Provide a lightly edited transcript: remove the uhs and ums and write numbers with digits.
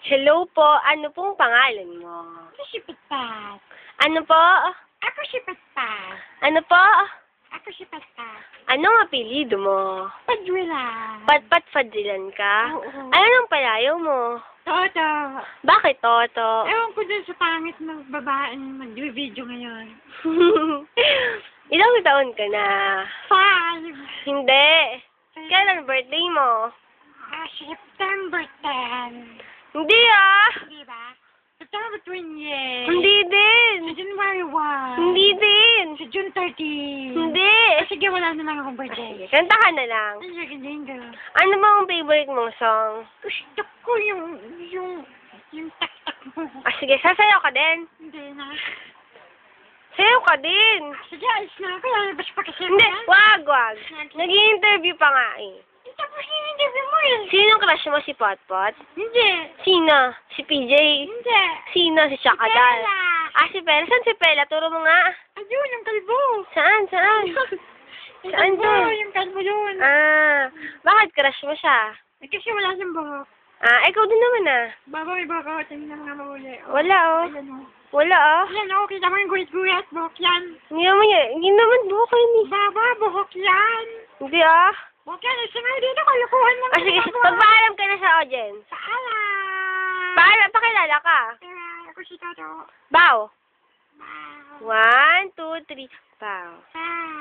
Hello po, ano pong pangalan mo? Ako si Patpat. Ano po? Ako si Patpat. Ano po? Ako si Patpat. Anong apelido mo? Padwila. Patpat Fadilan ka? Oo. Ano nang palayo mo? Toto. Bakit Toto? Ewan ko dun sa pangit ng babaeng nag-video ngayon. Ilang taon ka na? 5. Hindi. Kailan birthday mo? September 10. Hindi ah. Di ba? September 28. Hindi din. Sa January 1. Hindi din. Sa June 30. Hindi. Sige, wala na lang akong birthday. Kanta ka na lang. Ay, sige, jingle. Ano ba ang favorite mong song? Gusto ko yung tak-tak mo. Ah, sige, sasayaw ka din. Hindi na. Sayaw ka din. Sige, alis na ako. Lalabas pa kasi. Hindi, wag. Nag-i-interview pa nga eh. Tapos yung interview mo eh. Sinong crush mo, si Potpot? Hindi. Sino? Si PJ? Hindi. Sino? Si Chakadal? Bella. Ah, si Pela. Saan si Pela? Turo mo nga. Ayun, yung kalbo. Saan? Yung Saan kalbo, doon? yung kalbo yun. Ah, bakit crush mo siya? Eh, kasi wala siyang buhok. Ah, ikaw din naman ah. Babaw, babaw. Tingnan mga mahuli. Wala oh. Ayan o. Wala ah. Ayan o, kita mo yung guhit-guhit. Buhok yan. Hindi naman buhok yun eh. Baba, buhok yan. Hindi ah. Buhok yan. Isa nga dito, kalokohan lang. Ah, sige. Magpaalam ka na sa audience. Paalam. Paalam, pakilala ka. Ako si Toto. Bow. Wow. 1, 2, 3. Bow. Ah.